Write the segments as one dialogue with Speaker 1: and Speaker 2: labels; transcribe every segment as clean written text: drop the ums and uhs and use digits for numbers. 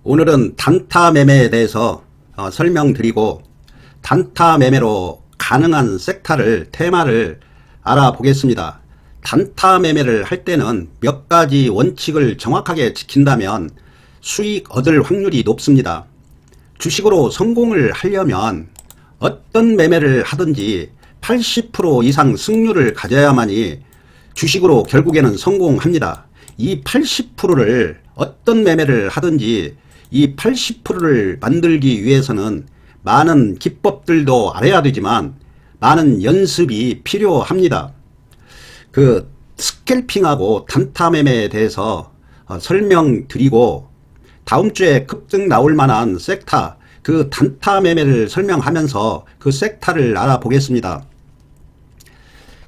Speaker 1: 오늘은 단타 매매에 대해서 설명드리고 단타 매매로 가능한 섹터를 테마를 알아보겠습니다. 단타 매매를 할 때는 몇 가지 원칙을 정확하게 지킨다면 수익 얻을 확률이 높습니다. 주식으로 성공을 하려면 어떤 매매를 하든지 80% 이상 승률을 가져야만이 주식으로 결국에는 성공합니다. 이 80%를 어떤 매매를 하든지 이 80%를 만들기 위해서는 많은 기법들도 알아야 되지만 많은 연습이 필요합니다. 그 스캘핑하고 단타 매매에 대해서 설명드리고 다음 주에 급등 나올 만한 섹터, 그 단타 매매를 설명하면서 그 섹터를 알아보겠습니다.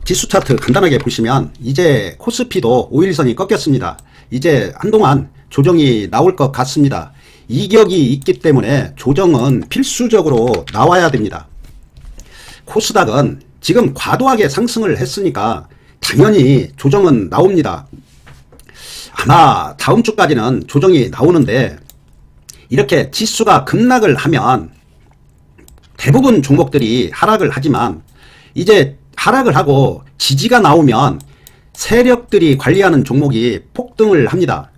Speaker 1: 지수 차트 간단하게 보시면 이제 코스피도 5일선이 꺾였습니다. 이제 한동안 조정이 나올 것 같습니다. 이격이 있기 때문에 조정은 필수적으로 나와야 됩니다. 코스닥은 지금 과도하게 상승을 했으니까 당연히 조정은 나옵니다. 아마 다음 주까지는 조정이 나오는데 이렇게 지수가 급락을 하면 대부분 종목들이 하락을 하지만 이제 하락을 하고 지지가 나오면 세력들이 관리하는 종목이 폭등을 합니다.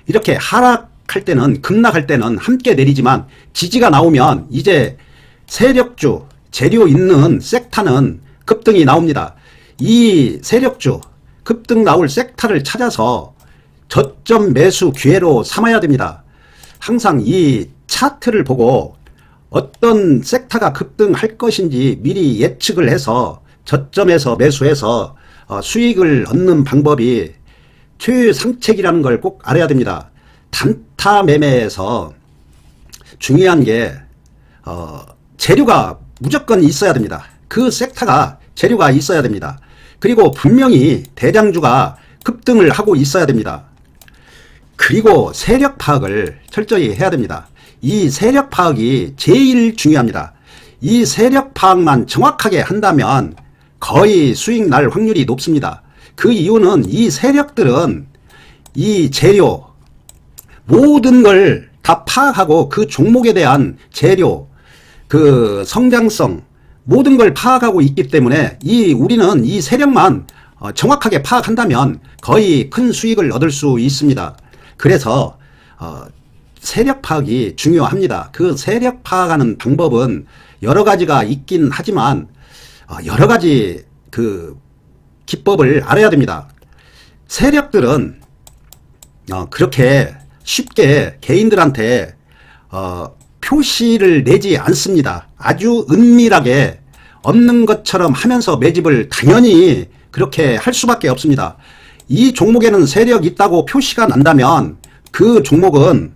Speaker 1: 이렇게 하락할 때는 급락할 때는 함께 내리지만 지지가 나오면 이제 세력주 재료 있는 섹터는 급등이 나옵니다. 이 세력주 급등 나올 섹터를 찾아서 저점 매수 기회로 삼아야 됩니다. 항상 이 차트를 보고 어떤 섹터가 급등할 것인지 미리 예측을 해서 저점에서 매수해서 수익을 얻는 방법이 최상책이라는 걸 꼭 알아야 됩니다. 단타 매매에서 중요한 게 재료가 무조건 있어야 됩니다. 그 섹터가 재료가 있어야 됩니다. 그리고 분명히 대장주가 급등을 하고 있어야 됩니다. 그리고 세력 파악을 철저히 해야 됩니다. 이 세력 파악이 제일 중요합니다. 이 세력 파악만 정확하게 한다면 거의 수익 날 확률이 높습니다. 그 이유는 이 세력들은 이 재료 모든 걸 다 파악하고 그 종목에 대한 재료 그 성장성 모든 걸 파악하고 있기 때문에 우리는 이 세력만 정확하게 파악한다면 거의 큰 수익을 얻을 수 있습니다. 그래서 세력 파악이 중요합니다. 그 세력 파악하는 방법은 여러 가지가 있긴 하지만 여러 가지 그 기법을 알아야 됩니다. 세력들은 그렇게 쉽게 개인들한테 표시를 내지 않습니다. 아주 은밀하게 없는 것처럼 하면서 매집을 당연히 그렇게 할 수밖에 없습니다. 이 종목에는 세력 있다고 표시가 난다면 그 종목은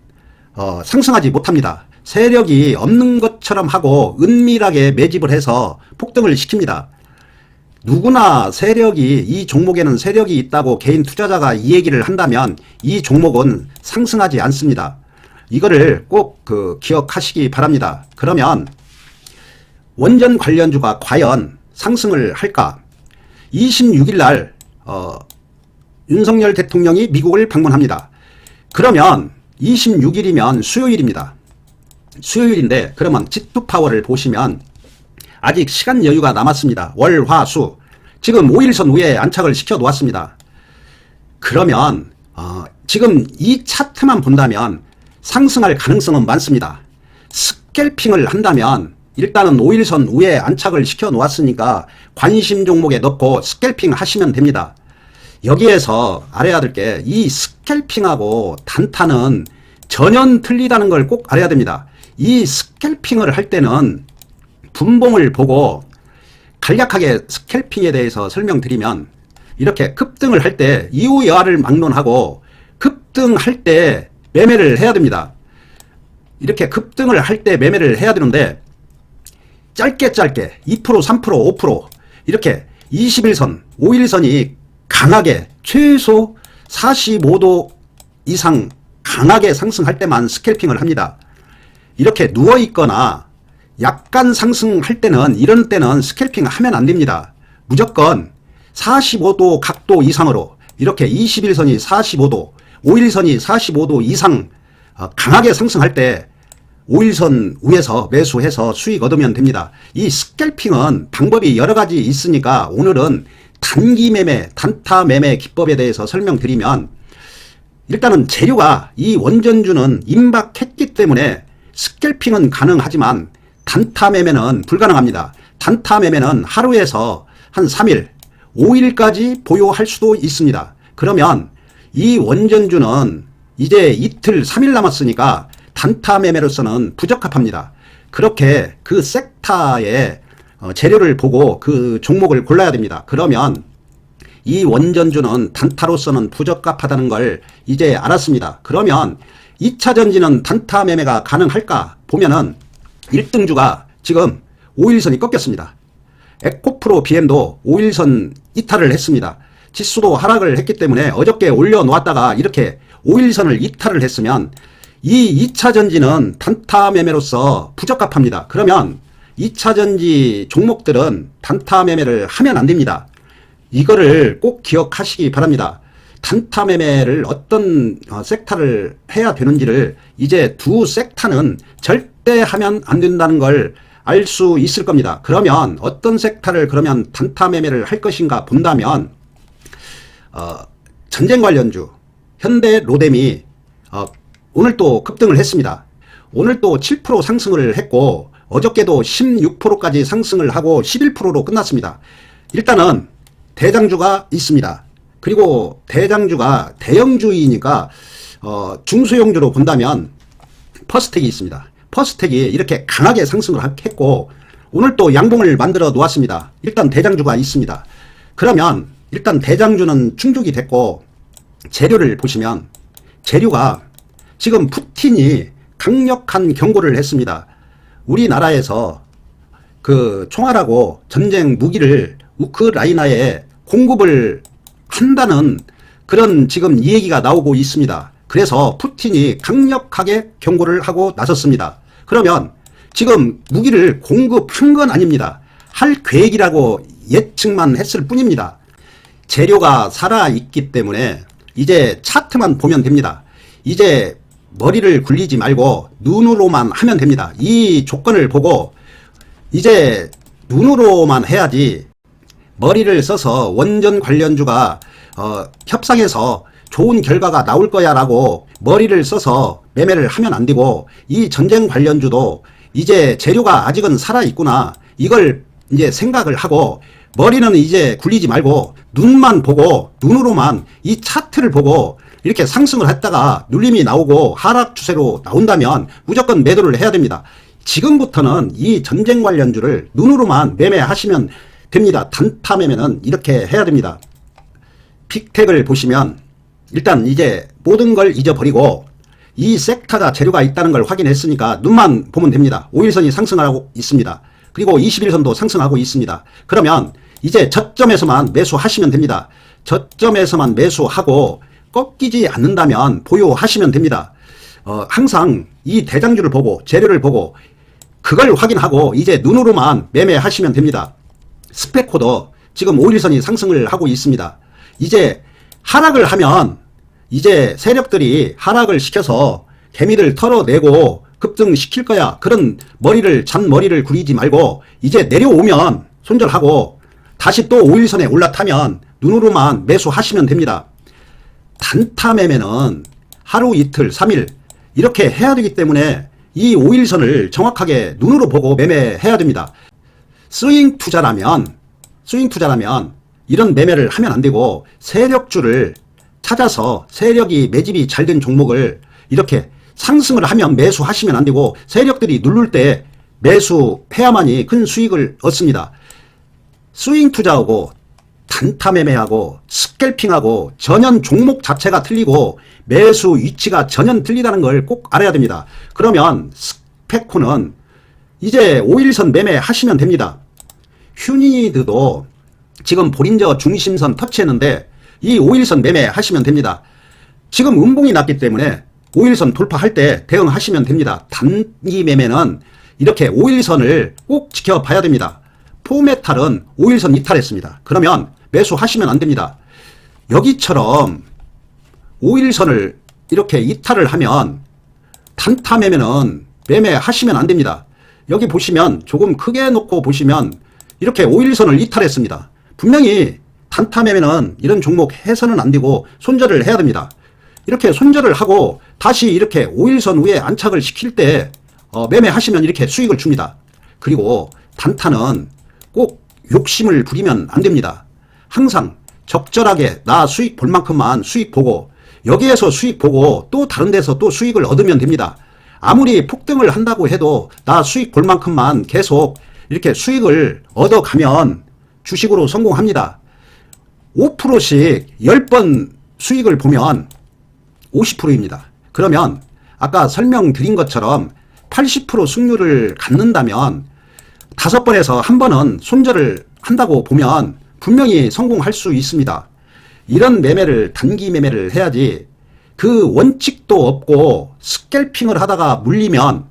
Speaker 1: 상승하지 못합니다. 세력이 없는 것처럼 하고 은밀하게 매집을 해서 폭등을 시킵니다. 누구나 세력이 이 종목에는 세력이 있다고 개인 투자자가 이 얘기를 한다면 이 종목은 상승하지 않습니다. 이거를 꼭 기억하시기 바랍니다. 그러면 원전 관련주가 과연 상승을 할까? 26일 날 윤석열 대통령이 미국을 방문합니다. 그러면 26일이면 수요일입니다. 수요일인데 그러면 G2파워를 보시면 아직 시간 여유가 남았습니다. 월, 화, 수. 지금 5일선 위에 안착을 시켜 놓았습니다. 그러면 지금 이 차트만 본다면 상승할 가능성은 많습니다. 스캘핑을 한다면 일단은 5일선 위에 안착을 시켜 놓았으니까 관심 종목에 넣고 스캘핑 하시면 됩니다. 여기에서 알아야 될 게 이 스캘핑하고 단타는 전혀 틀리다는 걸 꼭 알아야 됩니다. 이 스캘핑을 할 때는 분봉을 보고 간략하게 스캘핑에 대해서 설명드리면 이렇게 급등을 할 때 이후 여하를 막론하고 급등할 때 매매를 해야 됩니다. 이렇게 급등을 할 때 매매를 해야 되는데 짧게 2%, 3%, 5% 이렇게 21선, 5일선이 강하게 최소 45도 이상 강하게 상승할 때만 스캘핑을 합니다. 이렇게 누워있거나 약간 상승할 때는 이런 때는 스캘핑 하면 안 됩니다. 무조건 45도 각도 이상으로 이렇게 21선이 45도, 5일선이 45도 이상 강하게 상승할 때 5일선 위에서 매수해서 수익 얻으면 됩니다. 이 스캘핑은 방법이 여러 가지 있으니까 오늘은 단기 매매, 단타 매매 기법에 대해서 설명드리면, 일단은 재료가 이 원전주는 임박했기 때문에 스캘핑은 가능하지만 단타 매매는 불가능합니다. 단타 매매는 하루에서 한 3일, 5일까지 보유할 수도 있습니다. 그러면 이 원전주는 이제 이틀, 3일 남았으니까 단타 매매로서는 부적합합니다. 그렇게 그 섹터의 재료를 보고 그 종목을 골라야 됩니다. 그러면 이 원전주는 단타로서는 부적합하다는 걸 이제 알았습니다. 그러면 2차 전지는 단타 매매가 가능할까 보면은 1등주가 지금 5일선이 꺾였습니다. 에코프로 BM도 5일선 이탈을 했습니다. 지수도 하락을 했기 때문에 어저께 올려놓았다가 이렇게 5일선을 이탈을 했으면 이 2차 전지는 단타 매매로서 부적합합니다. 그러면 2차 전지 종목들은 단타 매매를 하면 안 됩니다. 이거를 꼭 기억하시기 바랍니다. 단타 매매를 어떤 섹터를 해야 되는지를 이제 두 섹터는 절대 하면 안 된다는 걸 알 수 있을 겁니다. 그러면 어떤 섹터를 그러면 단타 매매를 할 것인가 본다면 전쟁 관련주 현대 로뎀이 오늘 또 급등을 했습니다. 오늘 또 7% 상승을 했고 어저께도 16%까지 상승을 하고 11%로 끝났습니다. 일단은 대장주가 있습니다. 그리고 대장주가 대형주이니까 중소형주로 본다면 퍼스텍이 있습니다. 퍼스텍이 이렇게 강하게 상승을 했고 오늘 또 양봉을 만들어 놓았습니다. 일단 대장주가 있습니다. 그러면 일단 대장주는 충족이 됐고 재료를 보시면 재료가 지금 푸틴이 강력한 경고를 했습니다. 우리나라에서 그 총알하고 전쟁 무기를 우크라이나에 공급을 한다는 그런 지금 이 얘기가 나오고 있습니다. 그래서 푸틴이 강력하게 경고를 하고 나섰습니다. 그러면 지금 무기를 공급한 건 아닙니다. 할 계획이라고 예측만 했을 뿐입니다. 재료가 살아있기 때문에 이제 차트만 보면 됩니다. 이제 머리를 굴리지 말고 눈으로만 하면 됩니다. 이 조건을 보고 이제 눈으로만 해야지 머리를 써서 원전 관련주가 협상해서 좋은 결과가 나올 거야 라고 머리를 써서 매매를 하면 안 되고 이 전쟁 관련주도 이제 재료가 아직은 살아있구나 이걸 이제 생각을 하고 머리는 이제 굴리지 말고 눈만 보고 눈으로만 이 차트를 보고 이렇게 상승을 했다가 눌림이 나오고 하락 추세로 나온다면 무조건 매도를 해야 됩니다. 지금부터는 이 전쟁 관련주를 눈으로만 매매하시면 됩니다. 단타 매매는 이렇게 해야 됩니다. 빅텍을 보시면 일단 이제 모든 걸 잊어버리고 이 섹터가 재료가 있다는 걸 확인했으니까 눈만 보면 됩니다. 5일선이 상승하고 있습니다. 그리고 21선도 상승하고 있습니다. 그러면 이제 저점에서만 매수하시면 됩니다. 저점에서만 매수하고 꺾이지 않는다면 보유하시면 됩니다. 항상 이 대장주를 보고 재료를 보고 그걸 확인하고 이제 눈으로만 매매하시면 됩니다. 스페코도 지금 5일선이 상승을 하고 있습니다. 이제 하락을 하면 이제 세력들이 하락을 시켜서 개미들 털어내고 급등시킬 거야. 그런 잔머리를 굴리지 말고 이제 내려오면 손절하고 다시 또 5일선에 올라타면 눈으로만 매수하시면 됩니다. 단타 매매는 하루 이틀 3일 이렇게 해야 되기 때문에 이 5일선을 정확하게 눈으로 보고 매매해야 됩니다. 스윙 투자라면 이런 매매를 하면 안 되고 세력주를 찾아서 세력이 매집이 잘 된 종목을 이렇게 상승을 하면 매수하시면 안 되고 세력들이 누를 때 매수해야만이 큰 수익을 얻습니다. 스윙 투자하고 단타 매매하고 스캘핑하고 전혀 종목 자체가 틀리고 매수 위치가 전혀 틀리다는 걸 꼭 알아야 됩니다. 그러면 스페코는 이제 5일선 매매하시면 됩니다. 휴니드도 지금 볼린저 중심선 터치했는데 이 5일선 매매하시면 됩니다. 지금 음봉이 났기 때문에 5일선 돌파할 때 대응하시면 됩니다. 단기 매매는 이렇게 5일선을 꼭 지켜봐야 됩니다. 포메탈은 5일선 이탈했습니다. 그러면 매수하시면 안 됩니다. 여기처럼 5일선을 이렇게 이탈을 하면 단타 매매는 매매하시면 안 됩니다. 여기 보시면 조금 크게 놓고 보시면 이렇게 5일선을 이탈했습니다. 분명히 단타 매매는 이런 종목 해서는 안 되고 손절을 해야 됩니다. 이렇게 손절을 하고 다시 이렇게 5일선 위에 안착을 시킬 때 매매하시면 이렇게 수익을 줍니다. 그리고 단타는 꼭 욕심을 부리면 안 됩니다. 항상 적절하게 나 수익 볼 만큼만 수익 보고 여기에서 수익 보고 또 다른 데서 또 수익을 얻으면 됩니다. 아무리 폭등을 한다고 해도 나 수익 볼 만큼만 계속 이렇게 수익을 얻어가면 주식으로 성공합니다. 5%씩 10번 수익을 보면 50%입니다. 그러면 아까 설명드린 것처럼 80% 승률을 갖는다면 5번에서 1번은 손절을 한다고 보면 분명히 성공할 수 있습니다. 이런 매매를 단기 매매를 해야지 그 원칙도 없고 스캘핑을 하다가 물리면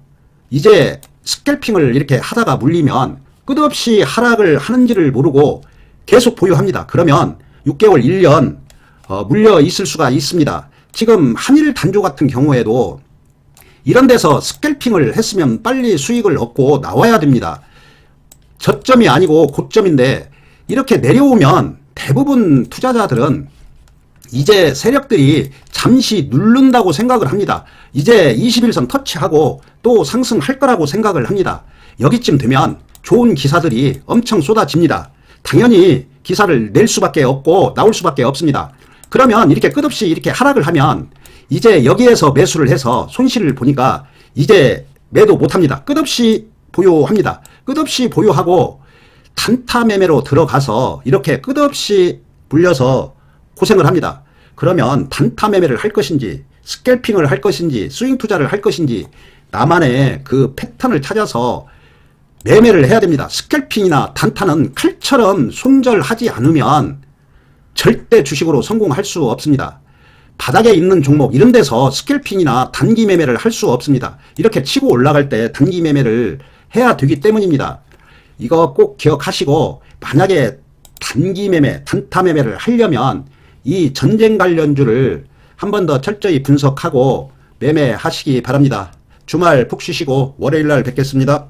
Speaker 1: 이제 스캘핑을 이렇게 하다가 물리면 끝없이 하락을 하는지를 모르고 계속 보유합니다. 그러면 6개월 1년 물려 있을 수가 있습니다. 지금 한일 단조 같은 경우에도 이런 데서 스캘핑을 했으면 빨리 수익을 얻고 나와야 됩니다. 저점이 아니고 고점인데 이렇게 내려오면 대부분 투자자들은 이제 세력들이 잠시 누른다고 생각을 합니다. 이제 21선 터치하고 또 상승할 거라고 생각을 합니다. 여기쯤 되면 좋은 기사들이 엄청 쏟아집니다. 당연히 기사를 낼 수밖에 없고 나올 수밖에 없습니다. 그러면 이렇게 끝없이 이렇게 하락을 하면 이제 여기에서 매수를 해서 손실을 보니까 이제 매도 못합니다. 끝없이 보유합니다. 끝없이 보유하고 단타 매매로 들어가서 이렇게 끝없이 물려서 고생을 합니다. 그러면 단타 매매를 할 것인지 스캘핑을 할 것인지 스윙 투자를 할 것인지 나만의 그 패턴을 찾아서 매매를 해야 됩니다. 스캘핑이나 단타는 칼처럼 손절하지 않으면 절대 주식으로 성공할 수 없습니다. 바닥에 있는 종목 이런 데서 스캘핑이나 단기 매매를 할 수 없습니다. 이렇게 치고 올라갈 때 단기 매매를 해야 되기 때문입니다. 이거 꼭 기억하시고 만약에 단기 매매, 단타 매매를 하려면 이 전쟁 관련주를 한 번 더 철저히 분석하고 매매하시기 바랍니다. 주말 푹 쉬시고 월요일 날 뵙겠습니다.